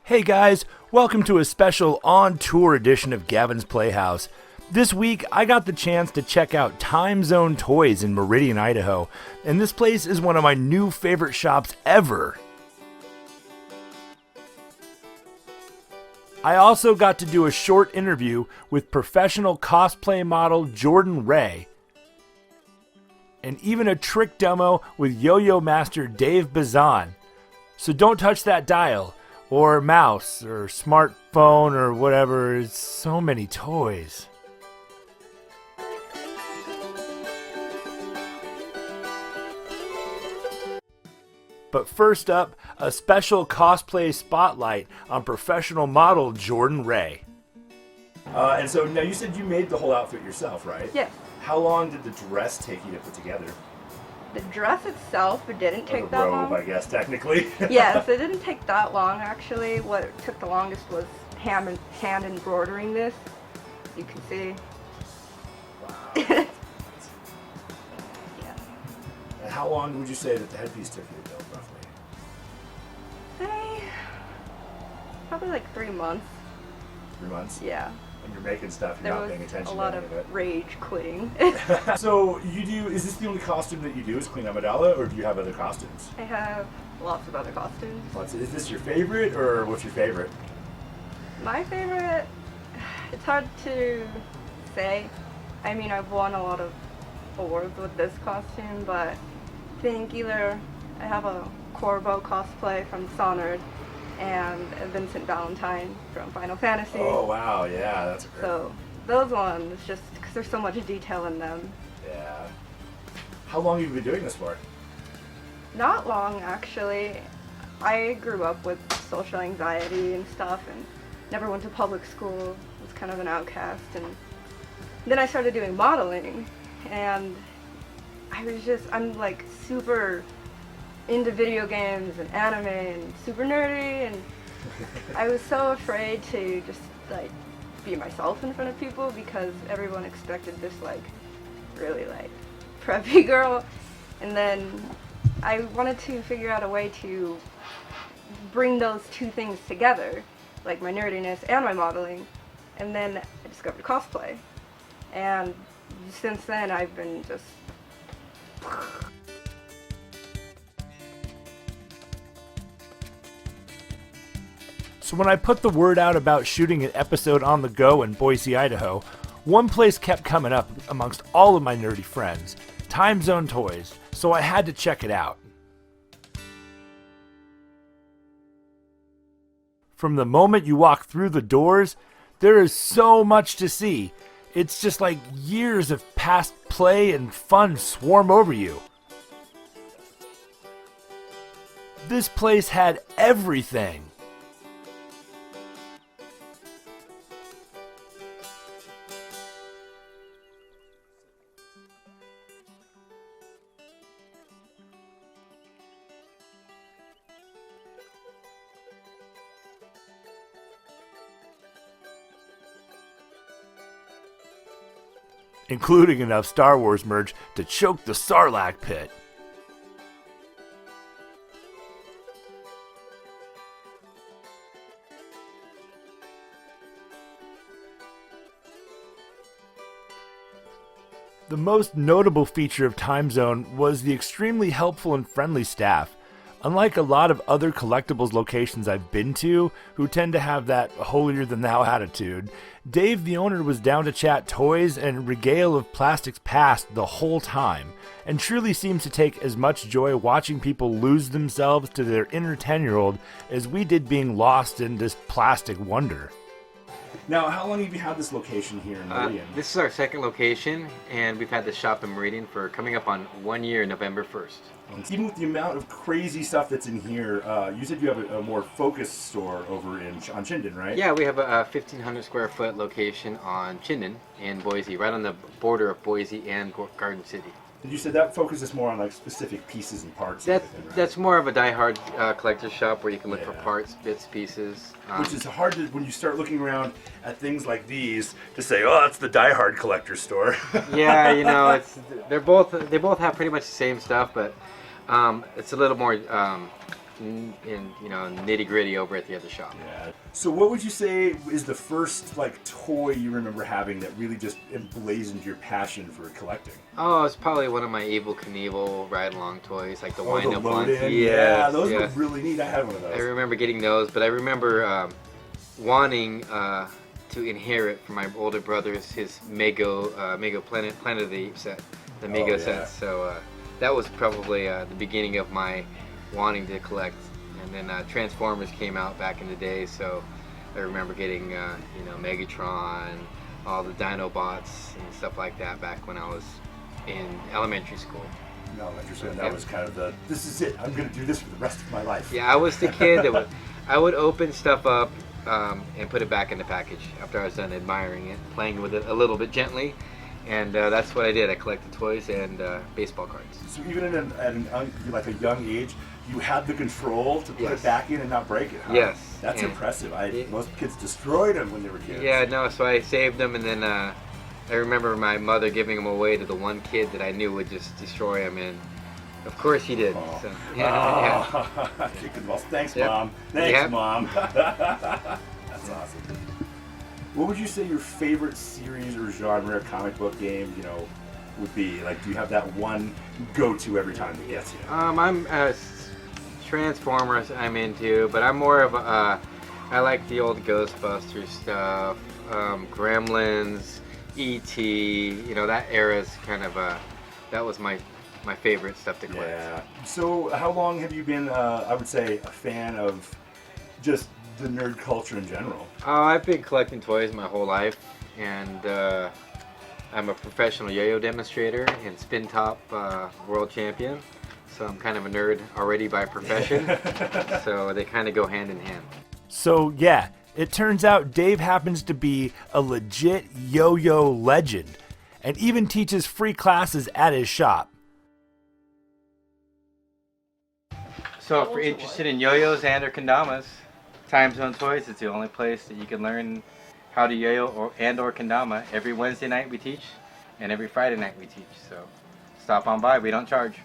Hey guys, welcome to a special on-tour edition of Gavin's Playhouse. This week, I got the chance to check out Time Zone Toys in Meridian, Idaho, and this place is one of my new favorite shops ever. I also got to do a short interview with professional cosplay model Jordan Ray, and even a trick demo with yo-yo master Dave Bazan. So don't touch that dial, or mouse, or smartphone, or whatever. It's so many toys. But first up, a special cosplay spotlight on professional model Jordan Ray. And so now you said you made the whole outfit yourself, right? Yes. How long did the dress take you to put together? The dress itself, it didn't take the that robe, long. I guess, technically. Yes, it didn't take that long actually. What took the longest was hand embroidering this. You can see. Wow. Yeah. And how long would you say that the headpiece took you to build, roughly? Probably like 3 months. 3 months? Yeah. And you're making stuff, you're There not was paying attention a lot to of any of it. rage quitting. So is this the only costume that you do is Queen Amidala, or do you have other costumes? I have lots of other costumes. Is this your favorite, or what's your favorite? My favorite, it's hard to say. I mean, I've won a lot of awards with this costume, but I think either I have a Corvo cosplay from Dishonored and a Vincent Valentine from Final Fantasy. Oh wow, yeah, that's a great So those ones, just because there's so much detail in them. Yeah. How long have you been doing this for? Not long, actually. I grew up with social anxiety and stuff and never went to public school. Was kind of an outcast. And then I started doing modeling, and I'm like super into video games and anime and super nerdy, and I was so afraid to just like be myself in front of people because everyone expected this like really like preppy girl. And then I wanted to figure out a way to bring those two things together, like my nerdiness and my modeling, and then I discovered cosplay. And since then I've been just So when I put the word out about shooting an episode on the go in Boise, Idaho, one place kept coming up amongst all of my nerdy friends, Time Zone Toys, so I had to check it out. From the moment you walk through the doors, there is so much to see. It's just like years of past play and fun swarm over you. This place had everything. Including enough Star Wars merch to choke the Sarlacc pit. The most notable feature of Time Zone was the extremely helpful and friendly staff. Unlike a lot of other collectibles locations I've been to, who tend to have that holier-than-thou attitude, Dave, the owner, was down to chat toys and regale of plastics past the whole time, and truly seems to take as much joy watching people lose themselves to their inner 10-year-old as we did being lost in this plastic wonder. Now, how long have you had this location here in Meridian? This is our second location, and we've had this shop in Meridian for coming up on 1 year, November 1st. Even with the amount of crazy stuff that's in here, you said you have a more focused store over on Chinden, right? Yeah, we have a 1,500 square foot location on Chinden in Boise, right on the border of Boise and Garden City. And you said that focuses more on like specific pieces and parts. And everything, right? That's more of a die-hard collector's shop where you can look for Yeah. parts, bits, pieces. Which is hard to, when you start looking around at things like these, to say, oh, that's the die-hard collector store. Yeah, you know, they both have pretty much the same stuff, but it's a little more nitty gritty over at the other shop. Yeah. So what would you say is the first like toy you remember having that really just emblazoned your passion for collecting? Oh, it's probably one of my Evel Knievel ride-along toys, like the wind-up ones. Yeah, those yes. were really neat. I had one of those. I remember getting those, but I remember wanting to inherit from my older brothers his Mego Planet of the Apes set, the Mego sets. So that was probably the beginning of my wanting to collect. And then Transformers came out back in the day, so I remember getting Megatron, all the Dinobots and stuff like that back when I was in elementary school. That was kind of this is it, I'm going to do this for the rest of my life. Yeah, I was the kid that I would open stuff up and put it back in the package after I was done admiring it, playing with it a little bit gently, and that's what I did. I collected toys and baseball cards. So even at a young age, you had the control to put it back in and not break it, huh? Yes. That's impressive. Most kids destroyed them when they were kids. Yeah, no, so I saved them, and then I remember my mother giving them away to the one kid that I knew would just destroy them, and of course he did. Oh. So, yeah. Well, thanks, Mom. Thanks, Mom. That's awesome. What would you say your favorite series or genre of comic book game, would be? Like, do you have that one go-to every time that gets you? I'm Transformers I'm into, but I'm more of I like the old Ghostbusters stuff, Gremlins, E.T., that era's kind of that was my favorite stuff to collect. Yeah. So how long have you been, I would say, a fan of just the nerd culture in general? I've been collecting toys my whole life, and I'm a professional yo-yo demonstrator and spin top world champion. So I'm kind of a nerd already by profession. So they kind of go hand in hand. So yeah, it turns out Dave happens to be a legit yo-yo legend and even teaches free classes at his shop. So if you're interested in yo-yos and or kendamas, Time Zone Toys is the only place that you can learn how to yo-yo and or kendama. Every Wednesday night we teach, and every Friday night we teach. So stop on by. We don't charge.